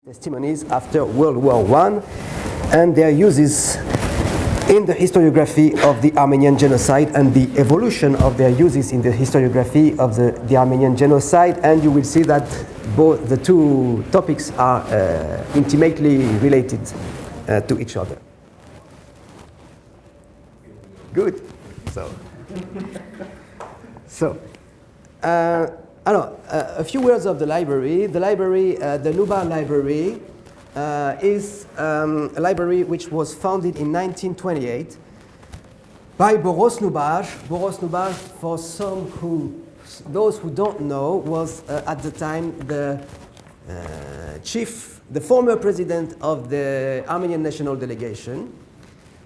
Testimonies after World War I and their uses in the historiography of the Armenian genocide and the evolution of their uses in the historiography of the Armenian genocide. And you will see that both the two topics are intimately related to each other. Good. A few words of the library. The library, the Nubar Library, is a library which was founded in 1928 by Boris Nubar. Boris Nubar, for those who don't know, was at the time the former president of the Armenian National Delegation.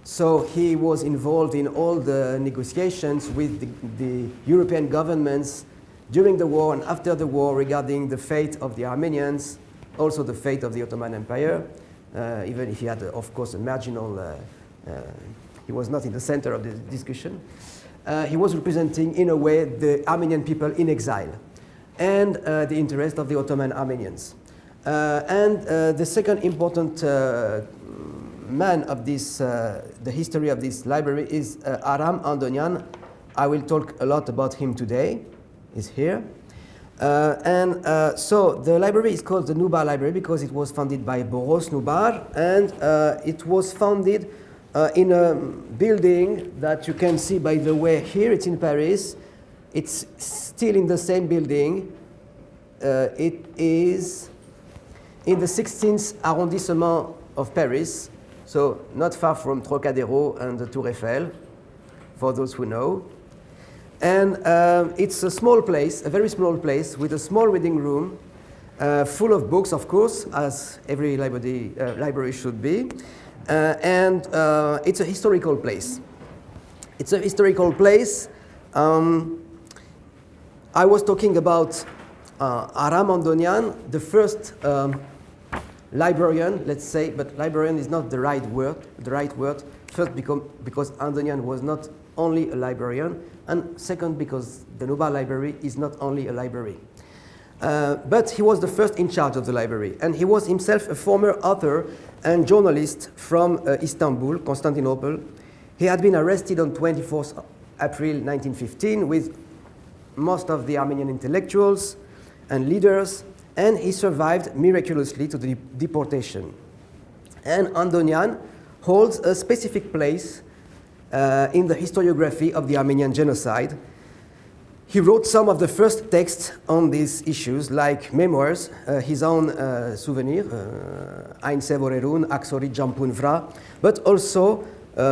So he was involved in all the negotiations with the European governments during the war and after the war regarding the fate of the Armenians, also the fate of the Ottoman Empire, even if he had, of course, a marginal, he was not in the center of the discussion. He was representing, in a way, the Armenian people in exile and the interest of the Ottoman Armenians. The second important man of this, the history of this library is Aram Andonian. I will talk a lot about him today. Is here. So the library is called the Nubar Library because it was founded by Boris Nubar, and it was founded in a building that you can see, by the way, here. It's in Paris. It's still in the same building. It is in the 16th arrondissement of Paris, so not far from Trocadéro and the Tour Eiffel, for those who know. And it's a small place, a very small place, with a small reading room, full of books, of course, as every library should be. It's a historical place. It's a historical place. I was talking about Aram Andonian, the first librarian, let's say, but librarian is not the right word. First, because Andonian was not only a librarian, and second, because the Nubar Library is not only a library. But he was the first in charge of the library, and he was himself a former author and journalist from Istanbul, Constantinople. He had been arrested on 24th April 1915 with most of the Armenian intellectuals and leaders, and he survived miraculously to the deportation. And Andonian holds a specific place in the historiography of the Armenian genocide. He wrote some of the first texts on these issues, like memoirs, his own souvenir, Ein Sevorerun, Aksori Jampun Vra, but also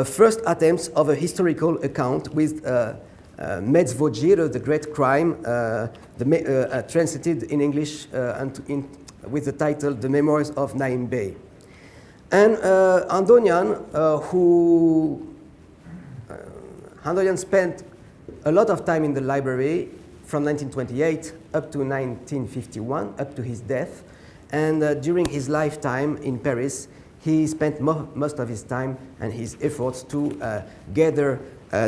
first attempts of a historical account with Metzvojir, the great crime, translated in English with the title The Memoirs of Naim Bey. And Andonian spent a lot of time in the library from 1928 up to 1951, up to his death. And during his lifetime in Paris, he spent most of his time and his efforts to gather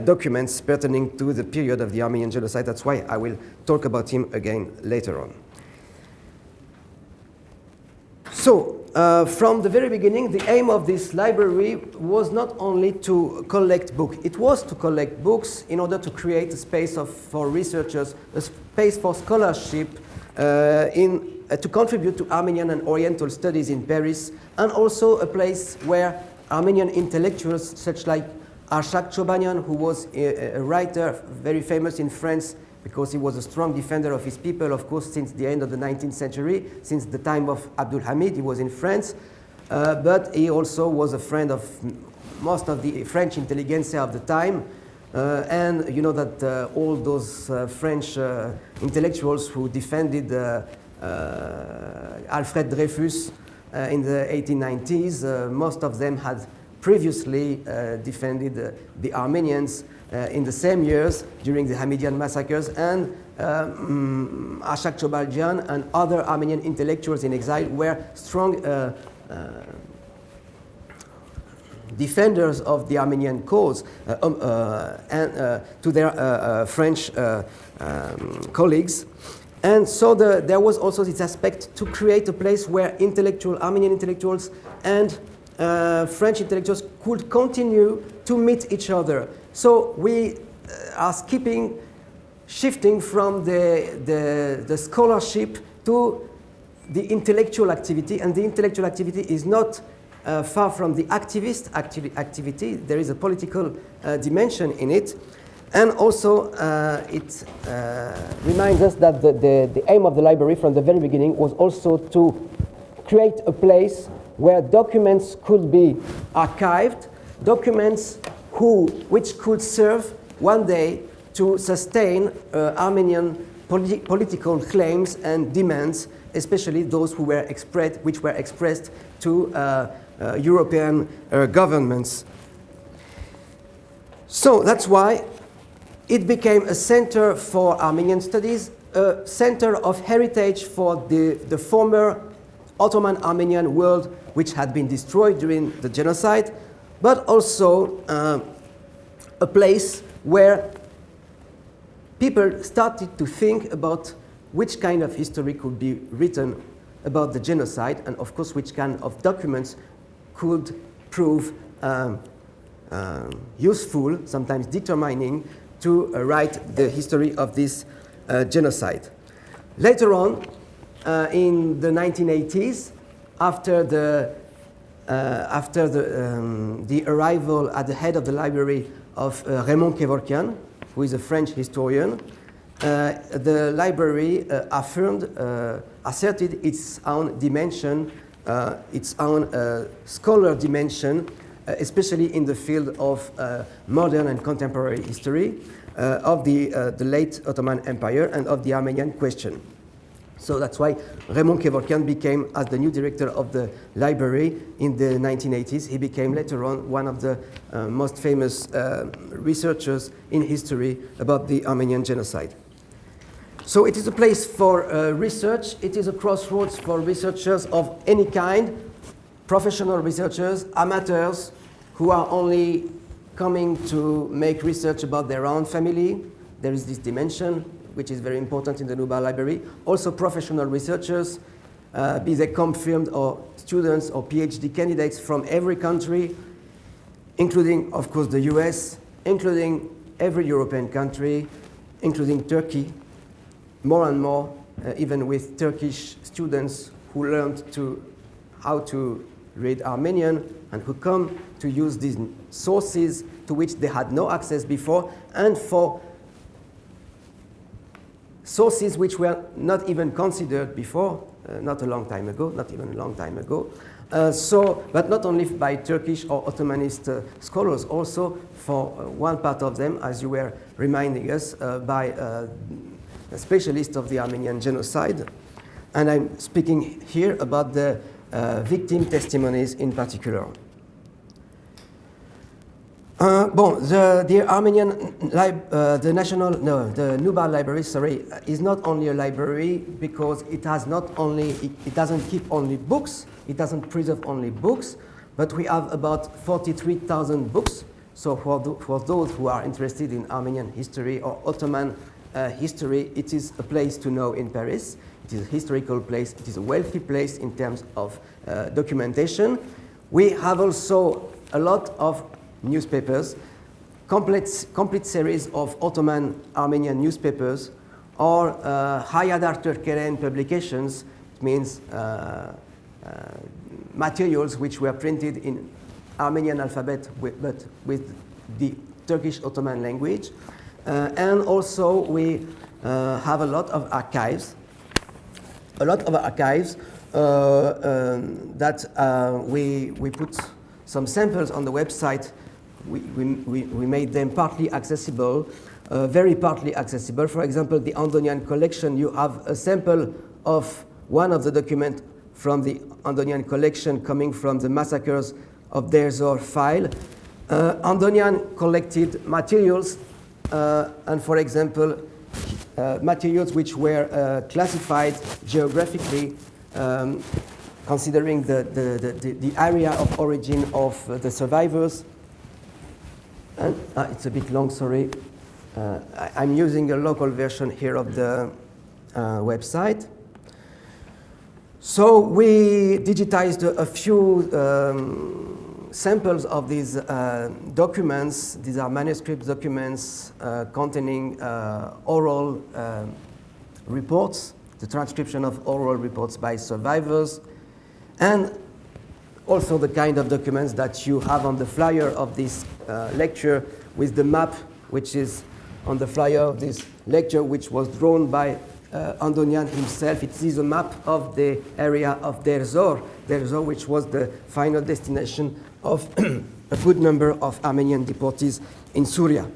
documents pertaining to the period of the Armenian genocide. That's why I will talk about him again later on. So, from the very beginning, the aim of this library was not only to collect books. It was to collect books in order to create a space for researchers, a space for scholarship, to contribute to Armenian and Oriental studies in Paris, and also a place where Armenian intellectuals, such like Arshak Chobanian, who was a writer very famous in France, because he was a strong defender of his people, of course, since the end of the 19th century, since the time of Abdul Hamid. He was in France, but he also was a friend of most of the French intelligentsia of the time. And you know that all those French intellectuals who defended Alfred Dreyfus in the 1890s, most of them had previously defended the Armenians in the same years during the Hamidian massacres, and Arshak Chobaljian and other Armenian intellectuals in exile were strong defenders of the Armenian cause and to their French colleagues. And so there was also this aspect to create a place where Armenian intellectuals and French intellectuals could continue to meet each other. So we are shifting from the scholarship to the intellectual activity, and the intellectual activity is not far from the activist activity. There is a political dimension in it. And also, it reminds us that the aim of the library from the very beginning was also to create a place where documents could be archived, documents which could serve one day to sustain Armenian political claims and demands, especially those which were expressed to European governments. So that's why it became a center for Armenian studies, a center of heritage for the former Ottoman Armenian world, which had been destroyed during the genocide, but also a place where people started to think about which kind of history could be written about the genocide, and of course which kind of documents could prove useful, sometimes determining, to write the history of this genocide. Later on, in the 1980s, after the arrival at the head of the library of Raymond Kevorkian, who is a French historian, the library asserted its own dimension, its own scholar dimension, especially in the field of modern and contemporary history of the late Ottoman Empire and of the Armenian question. So that's why Raymond Kevorkian became, as the new director of the library in the 1980s, he became later on one of the most famous researchers in history about the Armenian genocide. So it is a place for research. It is a crossroads for researchers of any kind, professional researchers, amateurs, who are only coming to make research about their own family. There is this dimension, which is very important in the Nubar Library. Also professional researchers, be they confirmed or students or PhD candidates from every country, including, of course, the US, including every European country, including Turkey, more and more, even with Turkish students who learned how to read Armenian and who come to use these sources to which they had no access before, and for sources which were not even considered before, not even a long time ago. But not only by Turkish or Ottomanist scholars, also for one part of them, as you were reminding us, by a specialist of the Armenian genocide. And I'm speaking here about the victim testimonies in particular. The Nubar Library, is not only a library because it doesn't keep only books, it doesn't preserve only books, but we have about 43,000 books. So for those who are interested in Armenian history or Ottoman history, it is a place to know in Paris. It is a historical place. It is a wealthy place in terms of documentation. We have also a lot of newspapers, complete series of Ottoman Armenian newspapers, or Hayadar Turkeren publications. It means materials which were printed in Armenian alphabet but with the Turkish Ottoman language. And also we have a lot of archives. That we put some samples on the website. We made them partly accessible, very partly accessible. For example, the Andonian collection, you have a sample of one of the documents from the Andonian collection coming from the massacres of Deir Zor file. Andonian collected materials, and for example, materials which were classified geographically, considering the area of origin of the survivors. And it's a bit long, sorry. I'm using a local version here of the website. So we digitized a few samples of these documents. These are manuscript documents containing oral reports, the transcription of oral reports by survivors, and also the kind of documents that you have on the flyer of this lecture, with the map which is on the flyer of this lecture, which was drawn by Andonian himself. It is a map of the area of Deir Zor, which was the final destination of a good number of Armenian deportees in Syria.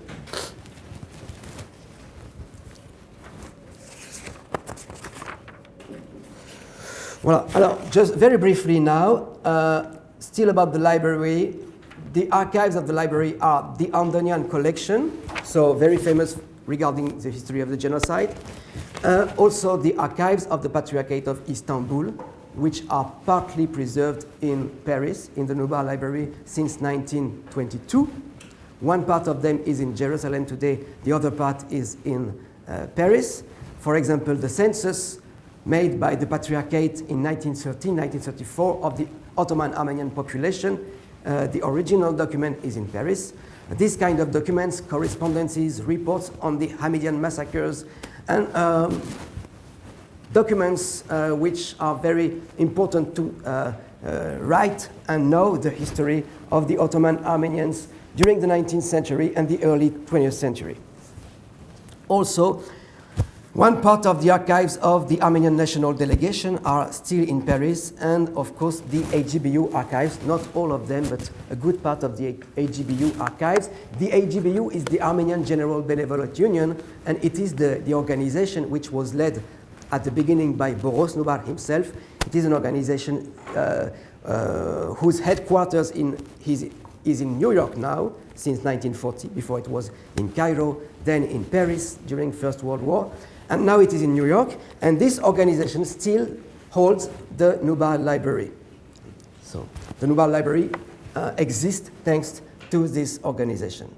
Well, just very briefly now, still about the library. The archives of the library are the Andonian collection, so very famous regarding the history of the genocide. Also the archives of the Patriarchate of Istanbul, which are partly preserved in Paris, in the Nubar Library, since 1922. One part of them is in Jerusalem today, the other part is in Paris. For example, the census made by the Patriarchate in 1934 of the Ottoman Armenian population. The original document is in Paris. This kind of documents, correspondences, reports on the Hamidian massacres, and documents which are very important to write and know the history of the Ottoman Armenians during the 19th century and the early 20th century. Also, one part of the archives of the Armenian National Delegation are still in Paris, and of course the AGBU archives, not all of them, but a good part of the AGBU archives. The AGBU is the Armenian General Benevolent Union, and it is the organization which was led at the beginning by Boris Nubar himself. It is an organization whose headquarters is in New York now, since 1940. Before it was in Cairo, then in Paris during First World War. And now it is in New York, and this organization still holds the Nubar Library. So the Nubar Library exists thanks to this organization.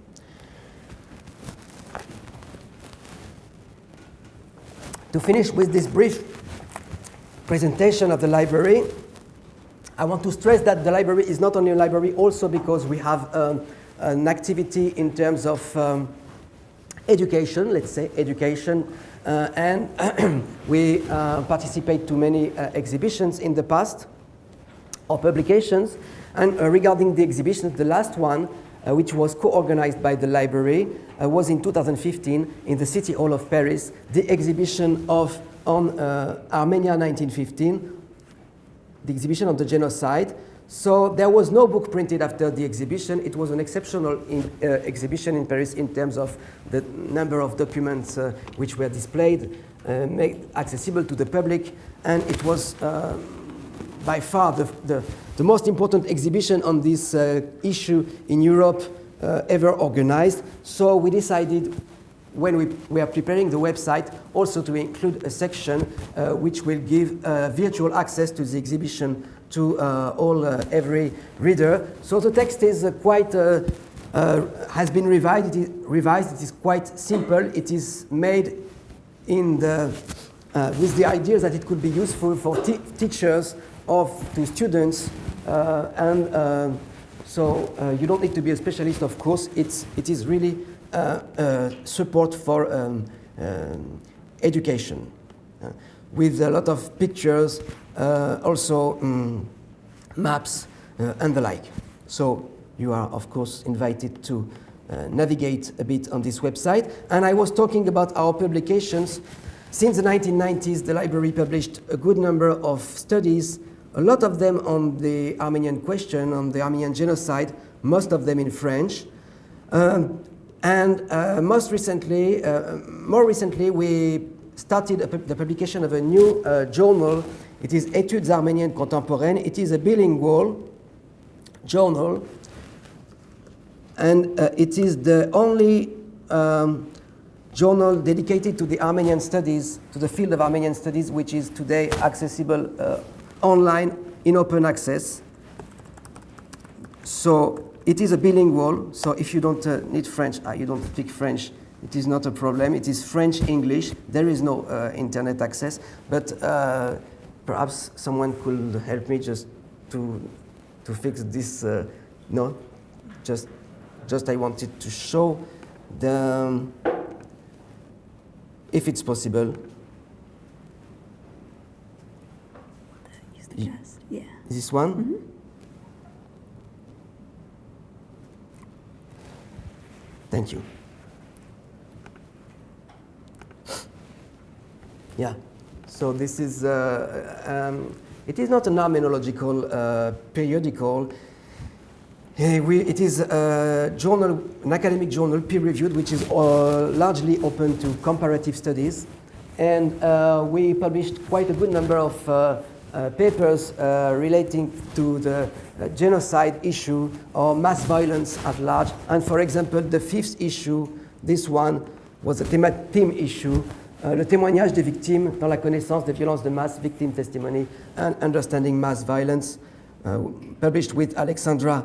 To finish with this brief presentation of the library, I want to stress that the library is not only a library also because we have an activity in terms of education, let's say education, and we participate to many exhibitions in the past or publications. And regarding the exhibitions, the last one, which was co-organized by the library, was in 2015 in the City Hall of Paris, the exhibition on Armenia 1915, the exhibition of the genocide. So there was no book printed after the exhibition. It was an exceptional exhibition in Paris in terms of the number of documents which were displayed, made accessible to the public, and it was by far the most important exhibition on this issue in Europe ever organized. So we decided, when we were preparing the website, also to include a section which will give virtual access to the exhibition to every reader. So the text is has been revised. It is quite simple. It is made in with the idea that it could be useful for teachers or to students, so you don't need to be a specialist, of course. It is really support for education, with a lot of pictures, also maps and the like. So you are, of course, invited to navigate a bit on this website. And I was talking about our publications. Since the 1990s, the library published a good number of studies, a lot of them on the Armenian question, on the Armenian genocide, most of them in French. More recently, we started the publication of a new journal. It is Études Arméniennes Contemporaines. It is a bilingual journal, and it is the only journal dedicated to the Armenian studies, to the field of Armenian studies, which is today accessible online in open access. So it is a bilingual, so if you don't need French, you don't speak French, It is not a problem. It is French-English. There is no internet access, but perhaps someone could help me just to fix this. No, just I wanted to show the, if it's possible. Use the chest. Yeah. This one. Mm-hmm. Thank you. Yeah. So this is. It is not an armenological periodical. It is a journal, an academic journal, peer-reviewed, which is largely open to comparative studies. And we published quite a good number of papers relating to the genocide issue or mass violence at large. And for example, the 5th issue, this one, was a theme issue, le témoignage des victimes dans la connaissance des violences de masse, victim testimony, and understanding mass violence, published with Alexandra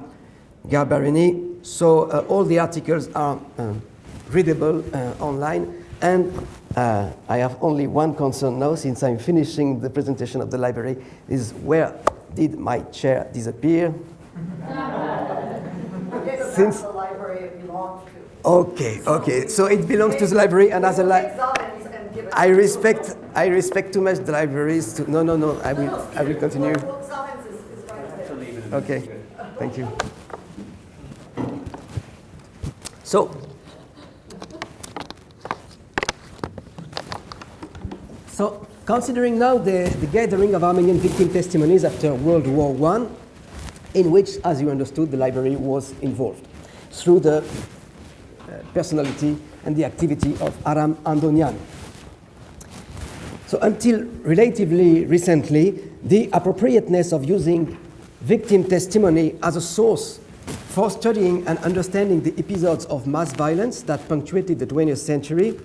Garbarini. So all the articles are readable online, and I have only one concern now, since I'm finishing the presentation of the library, is where did my chair disappear? Since the library it belongs to. Okay, so it belongs to the library, and as a I respect too much the libraries to, no, I will continue. Okay, thank you. So considering now the gathering of Armenian victim testimonies after World War I, in which, as you understood, the library was involved through the personality and the activity of Aram Andonian. So until relatively recently, the appropriateness of using victim testimony as a source for studying and understanding the episodes of mass violence that punctuated the 20th century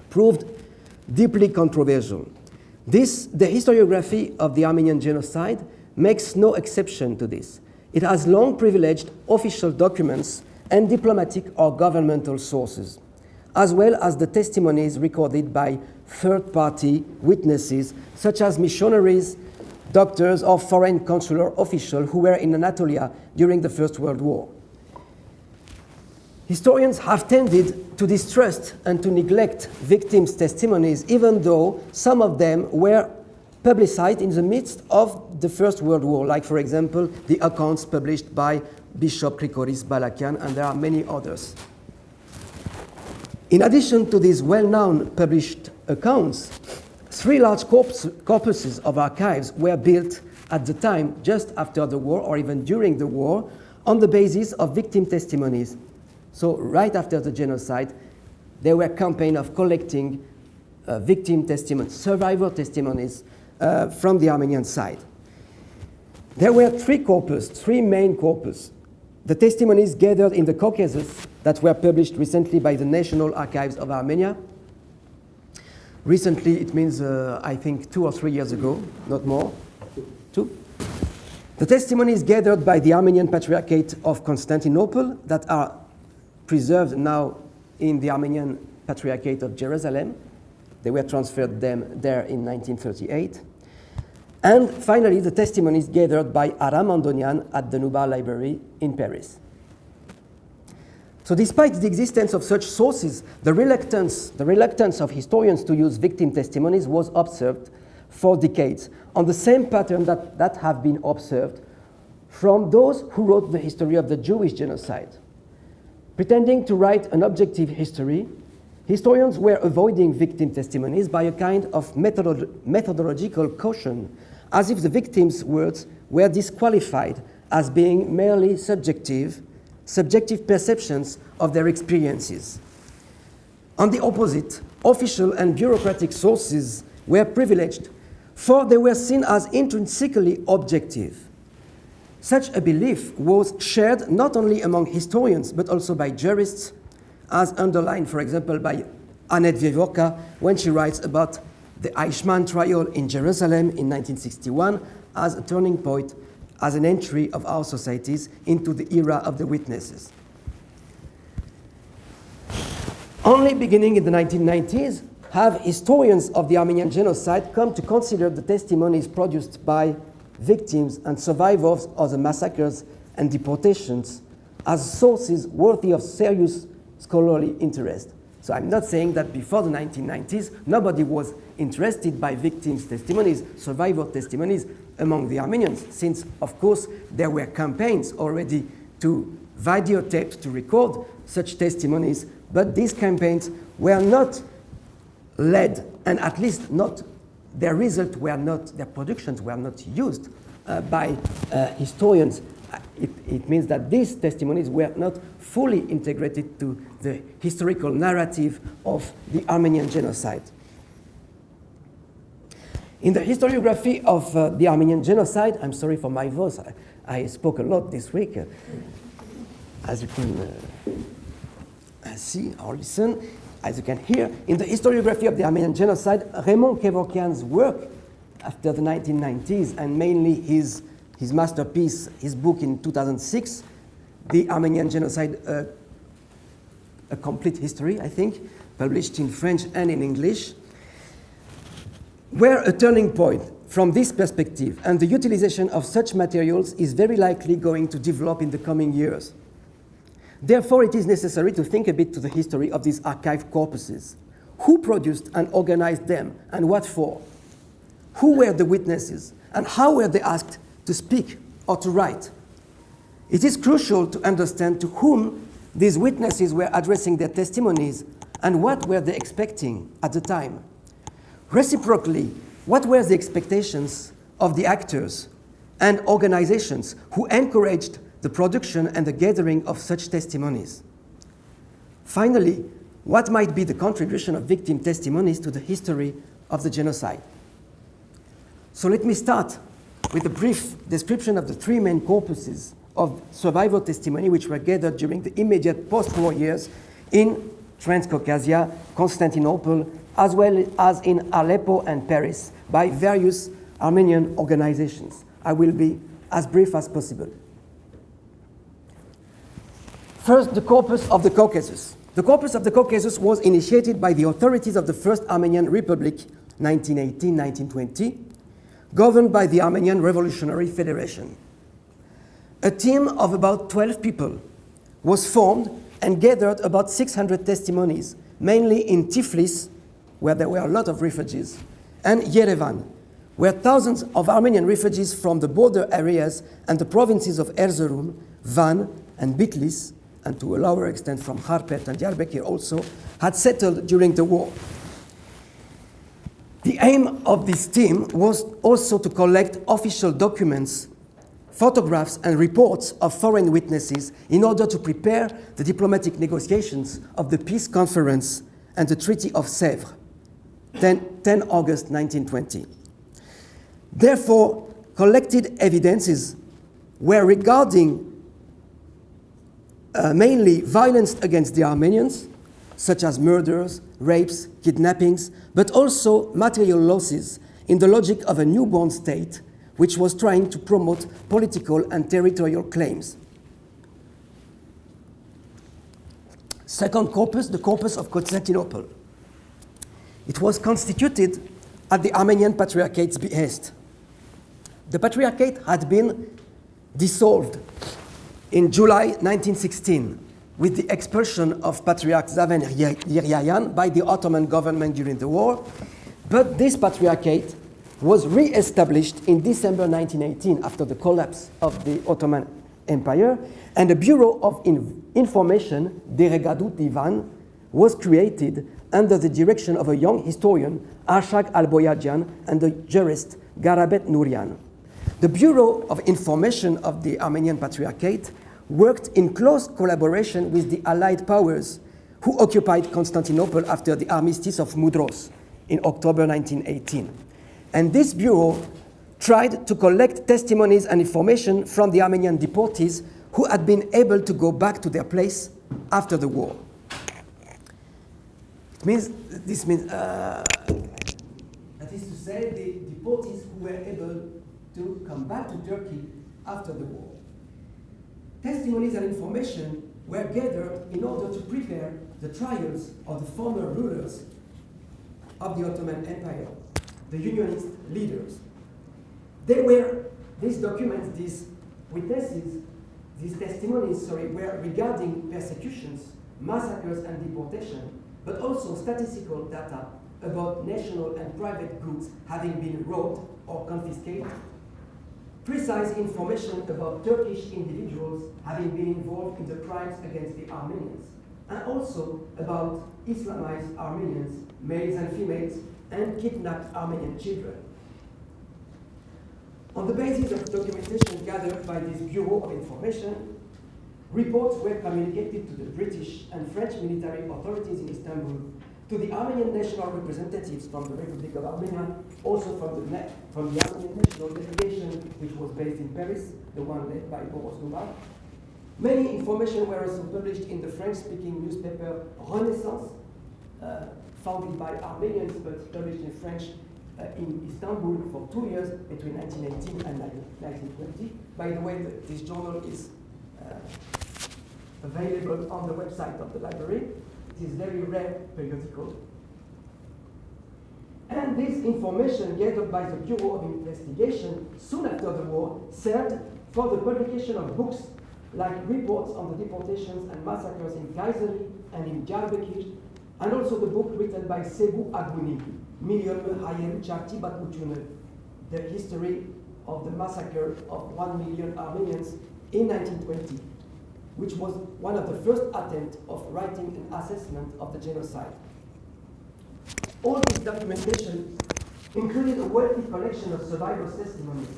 proved deeply controversial. The historiography of the Armenian genocide makes no exception to this. It has long privileged official documents and diplomatic or governmental sources, as well as the testimonies recorded by third-party witnesses, such as missionaries, doctors, or foreign consular officials who were in Anatolia during the First World War. Historians have tended to distrust and to neglect victims' testimonies, even though some of them were publicized in the midst of the First World War, like, for example, the accounts published by Bishop Krikoris Balakian, and there are many others. In addition to these well-known published accounts, 3 large corpuses of archives were built at the time, just after the war or even during the war, on the basis of victim testimonies. So right after the genocide, there were a campaign of collecting victim testimonies, survivor testimonies from the Armenian side. There were 3 main corpus. The testimonies gathered in the Caucasus that were published recently by the National Archives of Armenia. Recently, it means, I think, 2 or 3 years ago, not more. 2. The testimonies gathered by the Armenian Patriarchate of Constantinople that are preserved now in the Armenian Patriarchate of Jerusalem. They were transferred there in 1938. And finally, the testimonies gathered by Aram Andonian at the Nubar Library in Paris. So despite the existence of such sources, the reluctance of historians to use victim testimonies was observed for decades, on the same pattern that have been observed from those who wrote the history of the Jewish genocide. Pretending to write an objective history, historians were avoiding victim testimonies by a kind of methodological caution, as if the victims' words were disqualified as being merely subjective perceptions of their experiences. On the opposite, official and bureaucratic sources were privileged, for they were seen as intrinsically objective. Such a belief was shared not only among historians, but also by jurists, as underlined, for example, by Annette Vievorka when she writes about the Eichmann trial in Jerusalem in 1961 as a turning point, as an entry of our societies into the era of the witnesses. Only beginning in the 1990s have historians of the Armenian genocide come to consider the testimonies produced by victims and survivors of the massacres and deportations as sources worthy of serious scholarly interest. So I'm not saying that before the 1990s, nobody was interested by victims' testimonies, survivor testimonies among the Armenians, since, of course, there were campaigns already to videotape, to record such testimonies, but these campaigns were not led, and at least not, their results were not, their productions were not used by historians. It means that these testimonies were not fully integrated to the historical narrative of the Armenian genocide. In the historiography of the Armenian genocide, I'm sorry for my voice, I spoke a lot this week, as you can see or listen, as you can hear. In the historiography of the Armenian genocide, Raymond Kevorkian's work after the 1990s, and mainly his masterpiece, his book in 2006, The Armenian Genocide, A Complete History, I think, published in French and in English, were a turning point from this perspective, and the utilization of such materials is very likely going to develop in the coming years. Therefore, it is necessary to think a bit to the history of these archive corpuses. Who produced and organized them, and what for? Who were the witnesses, and how were they asked to speak or to write? It is crucial to understand to whom these witnesses were addressing their testimonies and what were they expecting at the time. Reciprocally, what were the expectations of the actors and organizations who encouraged the production and the gathering of such testimonies? Finally, what might be the contribution of victim testimonies to the history of the genocide? So let me start with a brief description of the three main corpuses of survivor testimony which were gathered during the immediate post-war years in Transcaucasia, Constantinople, as well as in Aleppo and Paris by various Armenian organizations. I will be as brief as possible. First, the Corpus of the Caucasus. The Corpus of the Caucasus was initiated by the authorities of the First Armenian Republic, 1918-1920, governed by the Armenian Revolutionary Federation. A team of about 12 people was formed and gathered about 600 testimonies, mainly in Tiflis, where there were a lot of refugees, and Yerevan, where thousands of Armenian refugees from the border areas and the provinces of Erzurum, Van, and Bitlis, and to a lower extent from Harpet and Diyarbakir also, had settled during the war. The aim of this team was also to collect official documents, photographs, and reports of foreign witnesses in order to prepare the diplomatic negotiations of the peace conference and the Treaty of Sèvres, 10 August 1920. Therefore, collected evidences were regarding mainly violence against the Armenians, such as murders, rapes, kidnappings, but also material losses in the logic of a newborn state which was trying to promote political and territorial claims. Second corpus, the Corpus of Constantinople. It was constituted at the Armenian Patriarchate's behest. The Patriarchate had been dissolved in July 1916 with the expulsion of Patriarch Zaven Yiryayan by the Ottoman government during the war, but this Patriarchate was re-established in December 1918 after the collapse of the Ottoman Empire, and a Bureau of Information, Deregadut Divan, was created under the direction of a young historian, Arshak Alboyadjan, and the jurist, Garabet Nourian. The Bureau of Information of the Armenian Patriarchate worked in close collaboration with the Allied powers who occupied Constantinople after the armistice of Mudros in October 1918. And this bureau tried to collect testimonies and information from the Armenian deportees who had been able to go back to their place after the war. This means, that is to say, the deportees who were able to come back to Turkey after the war. Testimonies and information were gathered in order to prepare the trials of the former rulers of the Ottoman Empire, the Unionist leaders. These documents, these witnesses, these testimonies, were regarding persecutions, massacres, and deportation, but also statistical data about national and private goods having been robbed or confiscated, precise information about Turkish individuals having been involved in the crimes against the Armenians, and also about Islamized Armenians, males and females, and kidnapped Armenian children. On the basis of documentation gathered by this Bureau of Information, reports were communicated to the British and French military authorities in Istanbul, to the Armenian national representatives from the Republic of Armenia, also from the Armenian national delegation, which was based in Paris, the one led by Boris Nubar. Many information were also published in the French-speaking newspaper Renaissance, founded by Armenians but published in French in Istanbul for 2 years between 1918 and 1920. By the way, this journal is available on the website of the library. It is very rare periodical. And this information gathered by the Bureau of Investigation soon after the war served for the publication of books like reports on the deportations and massacres in Kayseri and in Diyarbakir, and also the book written by Sebu Aguni, Milyonlu Hayem Çarti Batmuçunu, the history of the massacre of 1 million Armenians in 1920, which was one of the first attempts of writing an assessment of the genocide. All this documentation included a wealthy collection of survivors' testimonies.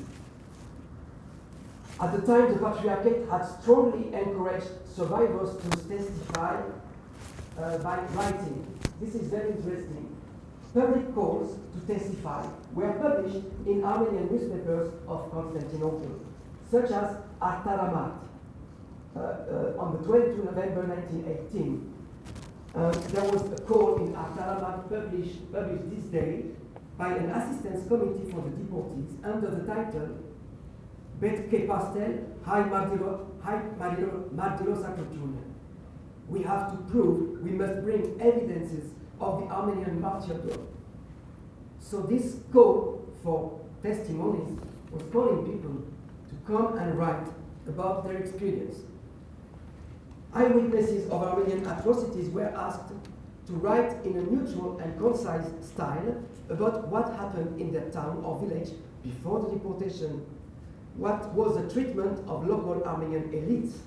At the time, the Patriarchate had strongly encouraged survivors to testify by writing. This is very interesting. Public calls to testify were published in Armenian newspapers of Constantinople, such as Artaramat, on the 22 November 1918. There was a call in Artaramat published this day by an assistance committee for the deportees under the title Betke Pastel, Hai Mardirosa Kutune. We have to prove, we must bring evidences of the Armenian martyrdom. So this call for testimonies was calling people to come and write about their experience. Eyewitnesses of Armenian atrocities were asked to write in a neutral and concise style about what happened in their town or village before the deportation, what was the treatment of local Armenian elites,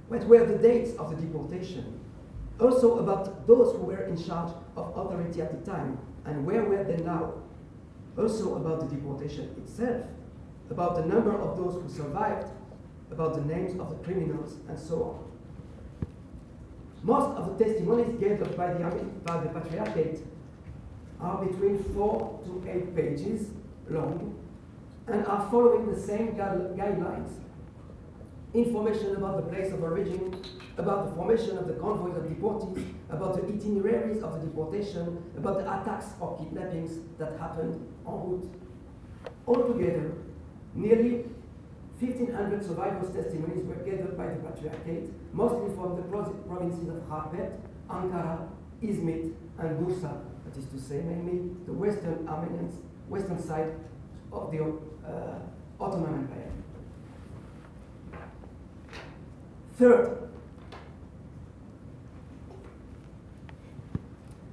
what were the dates of the deportation, also about those who were in charge of authority at the time and where were they now, also about the deportation itself, about the number of those who survived, about the names of the criminals, and so on. Most of the testimonies gathered by the Patriarchate are between 4 to 8 pages long and are following the same guidelines. Information about the place of origin, about the formation of the convoys of deportees, about the itineraries of the deportation, about the attacks or kidnappings that happened en route. Altogether, nearly 1,500 survivors' testimonies were gathered by the Patriarchate, mostly from the provinces of Kharpet, Ankara, Izmit, and Bursa, that is to say, mainly the western side of the Ottoman Empire. Third,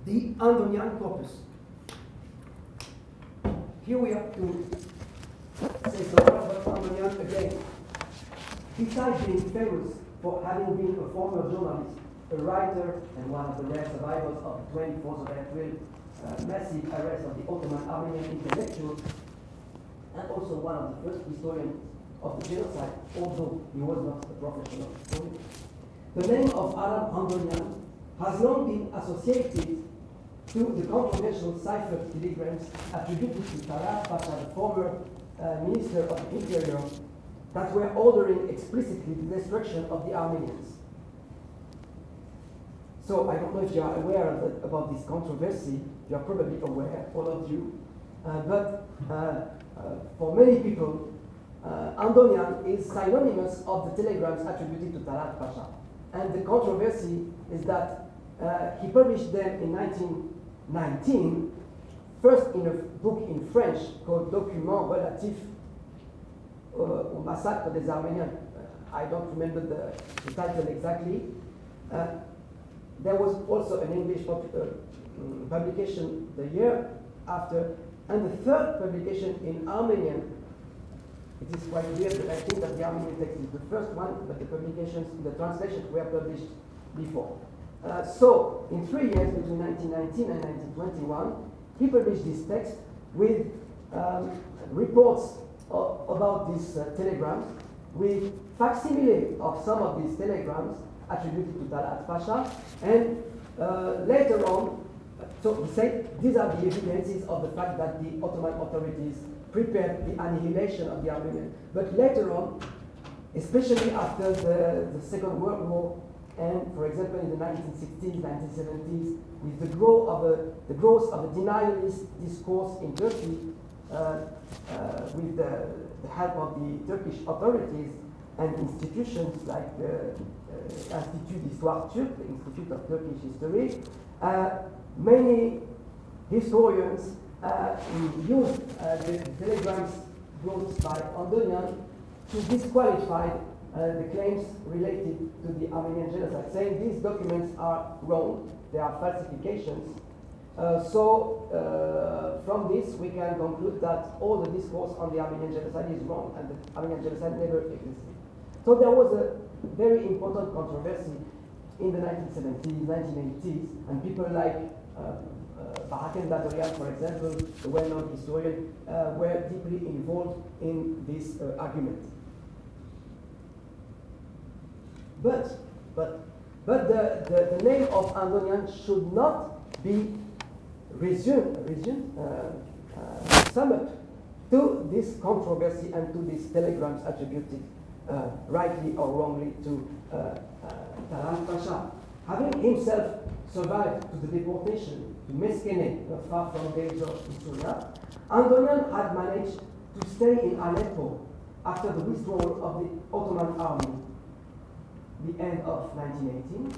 the Andonian corpus. Here we have to say so much about Armenian again. Besides being famous for having been a former journalist, a writer, and one of the rare survivors of the 24th of April massive arrest of the Ottoman Armenian intellectuals, and also one of the first historians of the genocide, although he was not a professional historian. The name of Arab Andonian has long been associated to the controversial ciphered telegrams attributed to Talat Pasha, the former Minister of the Interior, that were ordering explicitly the destruction of the Armenians. So I don't know if you are aware about this controversy. You are probably aware, all of you. But for many people, Andonian is synonymous of the telegrams attributed to Talat Pasha. And the controversy is that he published them in 1919, first in a book in French called Documents relatifs au massacre des Arméniens. I don't remember the title exactly. There was also an English publication the year after, and the third publication in Armenian. It is quite weird that I think that the Armenian text is the first one, but the publications, the translations were published before. So, in 3 years, between 1919 and 1921, he published this text with reports about these telegrams, with facsimile of some of these telegrams attributed to Talat Pasha, and later on, so he said these are the evidences of the fact that the Ottoman authorities prepared the annihilation of the Armenians. But later on, especially after the Second World War, and for example in the 1960s, 1970s, with the growth of the denialist discourse in Turkey, with the help of the Turkish authorities and institutions like the Institut d'Histoire Turque, the Institute of Turkish History, many historians used the telegrams brought by Andonian to disqualify the claims related to the Armenian genocide, saying these documents are wrong, they are falsifications. From this we can conclude that all the discourse on the Armenian genocide is wrong and the Armenian genocide never existed. So there was a very important controversy in the 1970s, 1980s, and people like Baraken Badorian, for example, the well-known historian, were deeply involved in this argument. But the name of Andonian should not be summed up to this controversy and to these telegrams attributed rightly or wrongly to Talat Pasha. Having himself survived to the deportation to Meskene, not far from Deir in Syria, Andonian had managed to stay in Aleppo after the withdrawal of the Ottoman army, the end of 1918,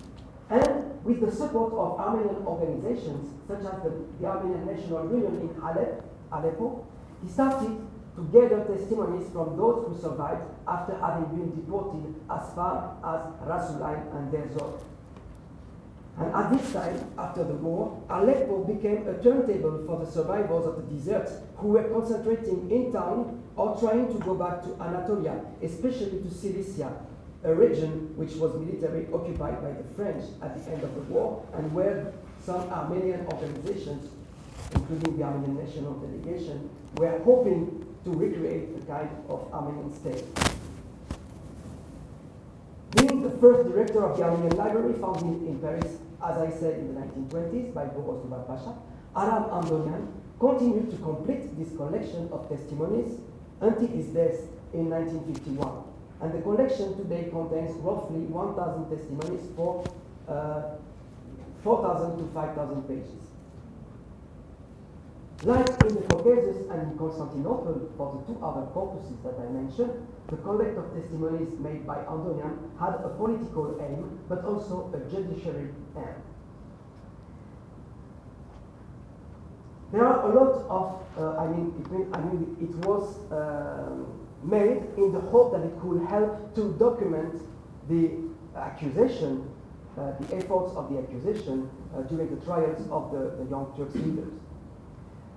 and with the support of Armenian organizations such as the Armenian National Union in Aleppo, he started to gather testimonies from those who survived after having been deported as far as Rasulain and Deir Zor. And at this time, after the war, Aleppo became a turntable for the survivors of the deserts who were concentrating in town or trying to go back to Anatolia, especially to Cilicia, a region which was militarily occupied by the French at the end of the war, and where some Armenian organizations, including the Armenian National Delegation, were hoping to recreate a kind of Armenian state. Being the first director of the Armenian Library, founded in Paris, as I said, in the 1920s by Boris Nubar Pasha, Aram Andonian continued to complete this collection of testimonies until his death in 1951. And the collection today contains roughly 1,000 testimonies for 4,000 to 5,000 pages. Like in the Caucasus and in Constantinople, for the two other corpuses that I mentioned, the collect of testimonies made by Andonian had a political aim, but also a judiciary aim. There are a lot of, it was made in the hope that it could help to document the accusation, the efforts of the accusation during the trials of the Young Turks leaders.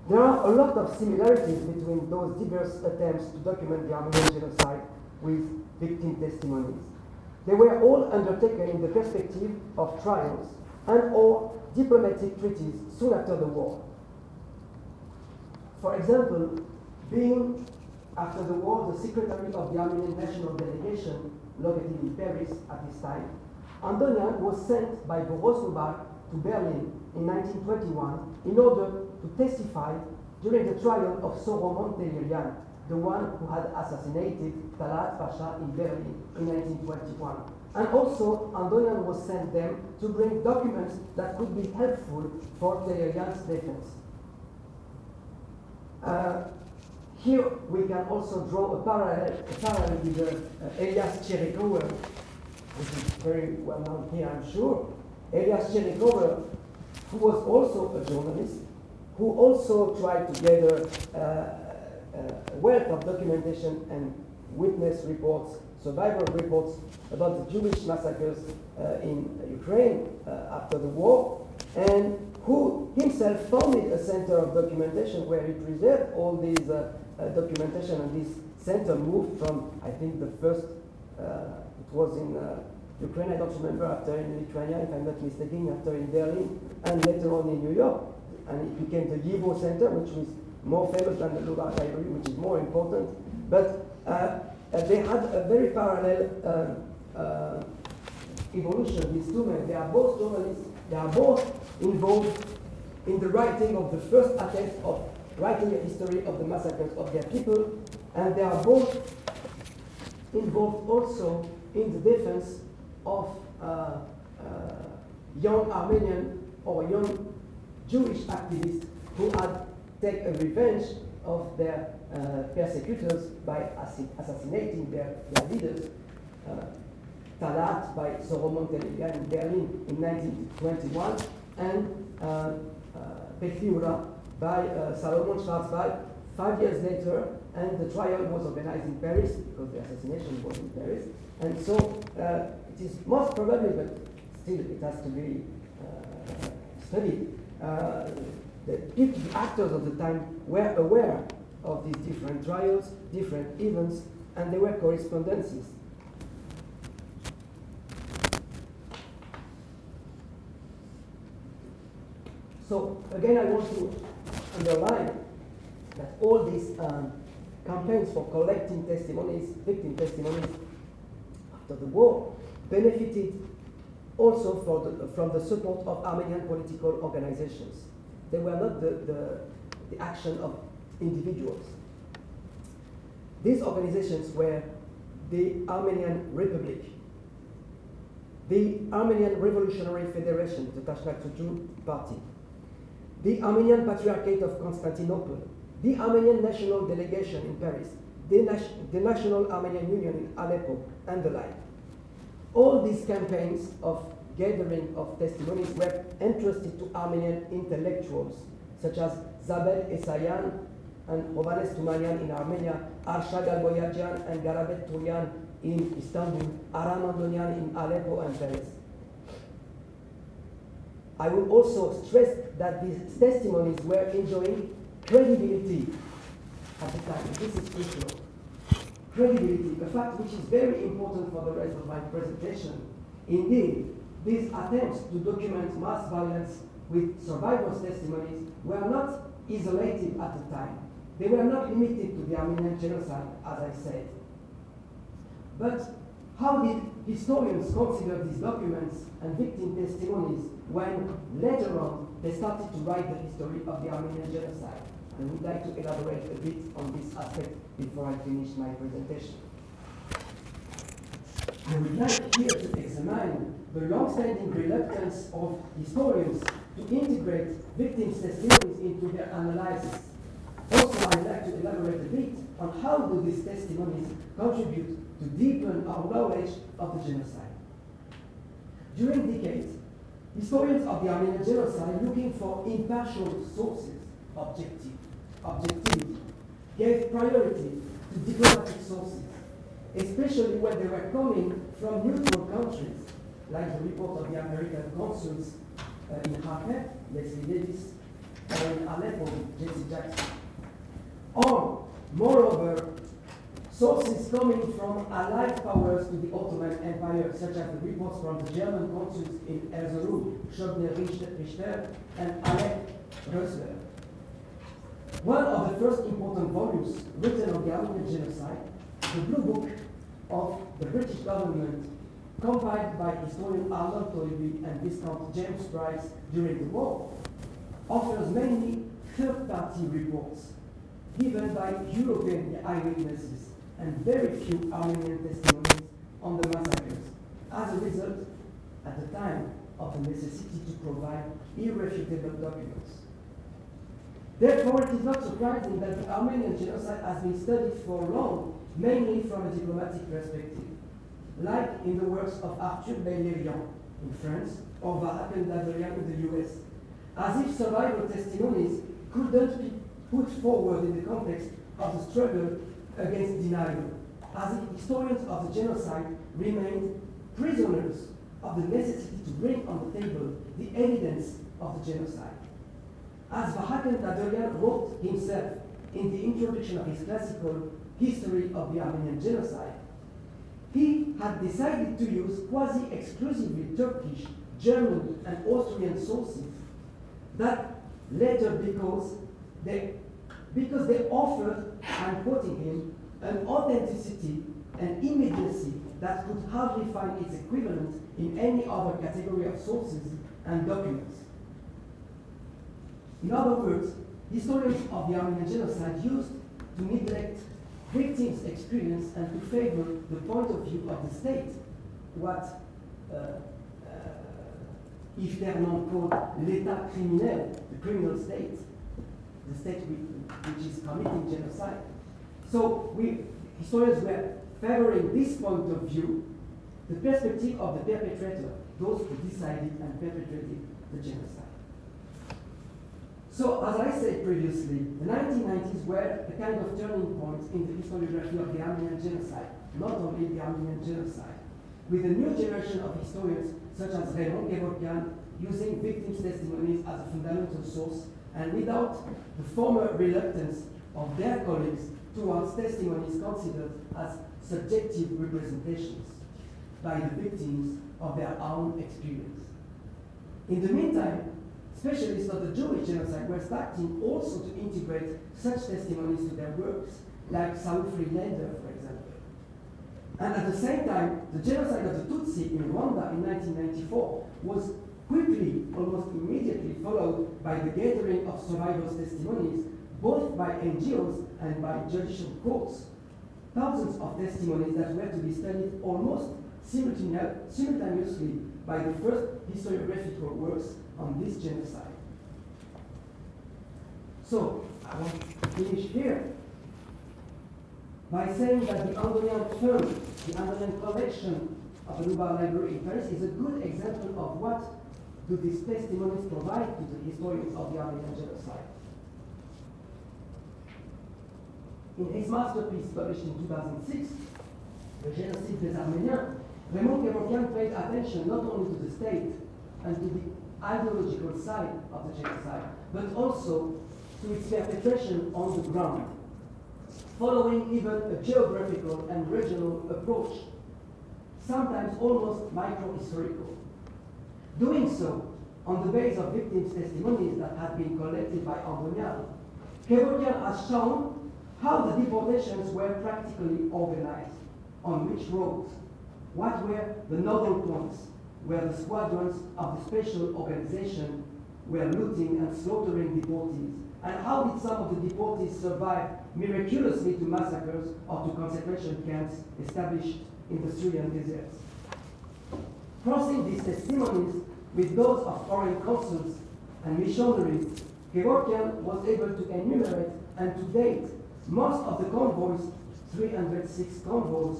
There are a lot of similarities between those diverse attempts to document the Armenian genocide with victim testimonies. They were all undertaken in the perspective of trials and/or diplomatic treaties soon after the war. For example, being after the war the secretary of the Armenian National Delegation located in Paris at this time, Andonian was sent by Boris Nubar to Berlin in 1921 in order to testify during the trial of Soromon Tehlirian, the one who had assassinated Talat Pasha in Berlin in 1921. And also, Andonian was sent them to bring documents that could be helpful for Tehlirian's defense. Here we can also draw a parallel with Elias Cherikower, which is very well known here, I'm sure, Elias Cherikover, who was also a journalist, who also tried to gather a wealth of documentation and witness reports, survivor reports about the Jewish massacres in Ukraine after the war, and who himself founded a center of documentation where he preserved all these documentation, and this center moved from, I think the first, it was in Ukraine, I don't remember, after in Lithuania, if I'm not mistaken, after in Berlin, and later on in New York, and it became the YIVO Center, which was more famous than the Nubar Library, which is more important, but they had a very parallel evolution, these two men. They are both journalists, they are both involved in the writing of the first attempt of writing a history of the massacres of their people, and they are both involved also in the defense of young Armenian or young Jewish activists who had taken revenge of their persecutors by assassinating their leaders. Talat by Solomon Telegan in Berlin in 1921, and Petliura by Salomon Schwarzwald 5 years later, and the trial was organized in Paris because the assassination was in Paris. And so it is most probably, but still it has to be studied, the actors of the time were aware of these different trials, different events, and there were correspondences. So again, I want to underline that all these campaigns for collecting testimonies, victim testimonies after the war, benefited also from the support of Armenian political organizations. They were not the action of individuals. These organizations were the Armenian Republic, the Armenian Revolutionary Federation, the Tashnak Party, the Armenian Patriarchate of Constantinople, the Armenian National Delegation in Paris, the National Armenian Union in Aleppo, and the like. All these campaigns of gathering of testimonies were entrusted to Armenian intellectuals, such as Zabel Esayan and Hovanes Tumanian in Armenia, Arshad Al-Boyadjian and Garabet Turian in Istanbul, Aram Andonian in Aleppo and Paris. I will also stress that these testimonies were enjoying credibility at the time. This is crucial. Credibility, a fact which is very important for the rest of my presentation. Indeed, these attempts to document mass violence with survivors' testimonies were not isolated at the time. They were not limited to the Armenian genocide, as I said. But how did historians consider these documents and victim testimonies when later on they started to write the history of the Armenian genocide? I would like to elaborate a bit on this aspect before I finish my presentation. I would like here to examine the long-standing reluctance of historians to integrate victims' testimonies into their analysis. Also, I'd like to elaborate a bit on how do these testimonies contribute to deepen our knowledge of the genocide. During decades, historians of the Armenian genocide, looking for impartial sources, objectivity, gave priority to diplomatic sources, especially when they were coming from neutral countries, like the report of the American consuls in Kharkiv, Leslie Davis, or in Aleppo, Jesse Jackson. Or, moreover, sources coming from allied powers to the Ottoman Empire, such as the reports from the German consuls in Erzurum, Schobner Richter, and Alep Rösler. One of the first important volumes written on the Armenian genocide, the Blue Book of the British government, compiled by historian Arnold Toynbee and Viscount James Price during the war, offers many third-party reports given by European eyewitnesses and very few Armenian testimonies on the massacres, as a result, at the time, of the necessity to provide irrefutable documents. Therefore, it is not surprising that the Armenian genocide has been studied for long, mainly from a diplomatic perspective. like in the works of Arthur Bailerian in France or Vahaken Dadorian in the US, as if survival testimonies couldn't be put forward in the context of the struggle against denial, as if historians of the genocide remained prisoners of the necessity to bring on the table the evidence of the genocide. As Vahaken Dadorian wrote himself in the introduction of his classical History of the Armenian Genocide, he had decided to use quasi-exclusively Turkish, German, and Austrian sources that later because they offered, I'm quoting him, an authenticity and immediacy that could hardly find its equivalent in any other category of sources and documents. In other words, historians of the Armenian Genocide used to neglect victims' experience and to favor the point of view of the state, what Ifternan called l'état criminel, the criminal state, the state which is committing genocide. So historians were favoring this point of view, the perspective of the perpetrator, those who decided and perpetrated the genocide. So, as I said previously, the 1990s were a kind of turning point in the historiography of the Armenian genocide, not only the Armenian genocide, with a new generation of historians such as Raymond Kevorkian using victims' testimonies as a fundamental source, and without the former reluctance of their colleagues towards testimonies considered as subjective representations by the victims of their own experience. In the meantime, specialists of the Jewish genocide were starting also to integrate such testimonies to their works, like Saul Friedlander, for example. And at the same time, the genocide of the Tutsi in Rwanda in 1994 was quickly, almost immediately followed by the gathering of survivors' testimonies, both by NGOs and by judicial courts. Thousands of testimonies that were to be studied almost simultaneously by the first historiographical works on this genocide. So, I want to finish here by saying that the Andonian Fund, the Andonian collection of the Nubar Library in Paris, is a good example of what do these testimonies provide to the historians of the Armenian genocide. In his masterpiece published in 2006, the Études Arméniennes, Raymond Kevorkian paid attention not only to the state and to the ideological side of the genocide, but also to its perpetration on the ground, following even a geographical and regional approach, sometimes almost micro-historical. Doing so on the basis of victims' testimonies that had been collected by Andonian, Kevorkian has shown how the deportations were practically organized, on which roads, what were the nodal points where the squadrons of the special organization were looting and slaughtering deportees, and how did some of the deportees survive miraculously to massacres or to concentration camps established in the Syrian deserts. Crossing these testimonies with those of foreign consuls and missionaries, Kevorkian was able to enumerate and to date most of the convoys, 306 convoys,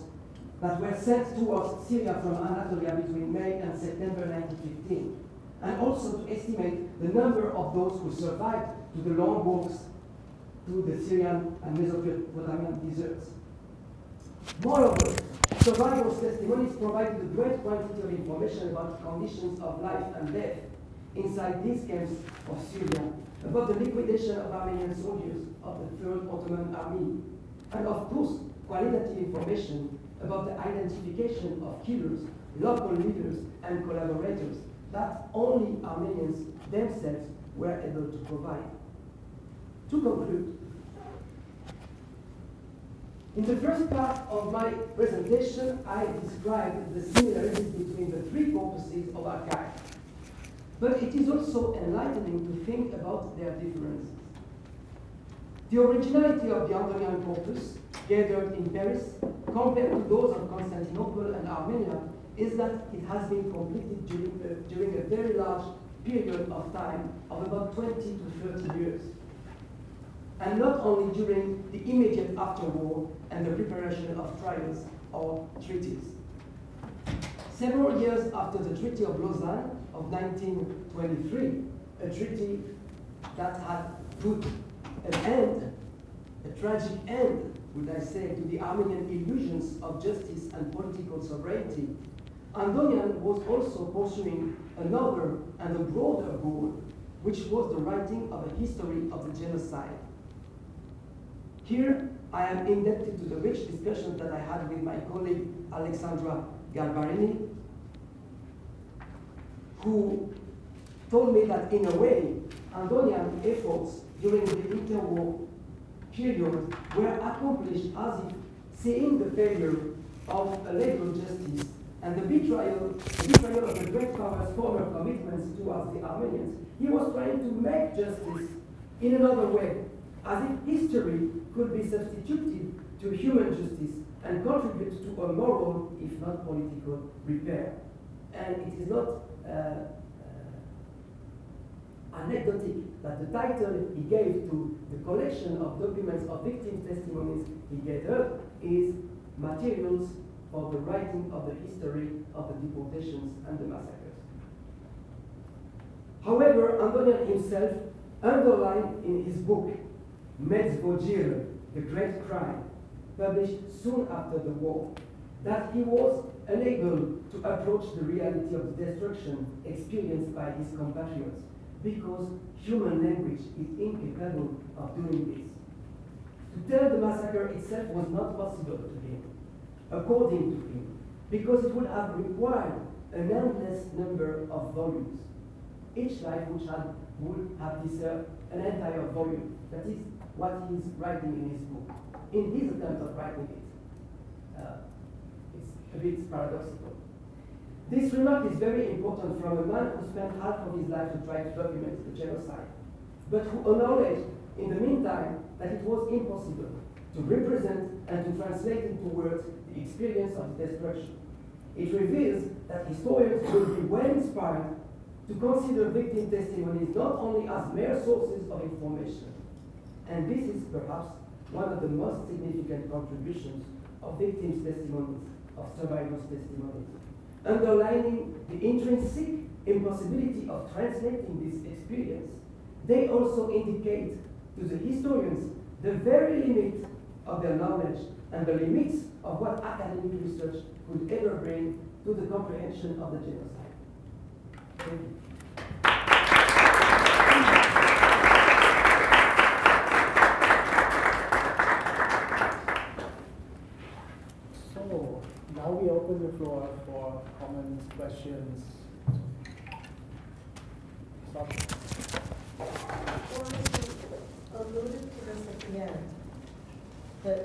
that were sent towards Syria from Anatolia between May and September 1915, and also to estimate the number of those who survived to the long walks through the Syrian and Mesopotamian deserts. Moreover, survivors' testimonies provided a great quantity of information about conditions of life and death inside these camps of Syria, about the liquidation of Armenian soldiers of the Third Ottoman Army, and of course, qualitative information about the identification of killers, local leaders, and collaborators that only Armenians themselves were able to provide. To conclude, in the first part of my presentation, I described the similarities between the three corpuses of archive. But it is also enlightening to think about their differences. The originality of the Andonian corpus, gathered in Paris, compared to those of Constantinople and Armenia, is that it has been completed during a very large period of time of about 20 to 30 years. And not only during the immediate afterwar and the preparation of trials or treaties. Several years after the Treaty of Lausanne of 1923, a treaty that had put an end, a tragic end, would I say, to the Armenian illusions of justice and political sovereignty, Andonian was also pursuing another and a broader goal, which was the writing of a history of the genocide. Here, I am indebted to the rich discussions that I had with my colleague Alexandra Galvarini, who told me that in a way, Andonian efforts during the interwar period were accomplished as if seeing the failure of a legal justice and the betrayal of the great power's former commitments towards the Armenians, he was trying to make justice in another way, as if history could be substituted to human justice and contribute to a moral, if not political, repair. And it is not anecdotic that the title he gave to the collection of documents of victims' testimonies he gathered is Materials for the Writing of the History of the Deportations and the Massacres. However, Andonian himself underlined in his book, Metzvogir, The Great Crime, published soon after the war, that he was unable to approach the reality of the destruction experienced by his compatriots because human language is incapable of doing this. To tell the massacre itself was not possible to him, according to him, because it would have required an endless number of volumes, each life would have deserved an entire volume. That is what he is writing in his book. In his attempt of writing it, it's a bit paradoxical. This remark is very important from a man who spent half of his life to try to document the genocide, but who acknowledged in the meantime that it was impossible to represent and to translate into words the experience of destruction. It reveals that historians will be well inspired to consider victim testimonies not only as mere sources of information, and this is perhaps one of the most significant contributions of victims' testimonies, of survivors' testimonies, underlining the intrinsic impossibility of translating this experience. They also indicate to the historians the very limit of their knowledge and the limits of what academic research could ever bring to the comprehension of the genocide. Thank you. So now we open the floor for comments, questions. Stop. Alluded to this at the end, that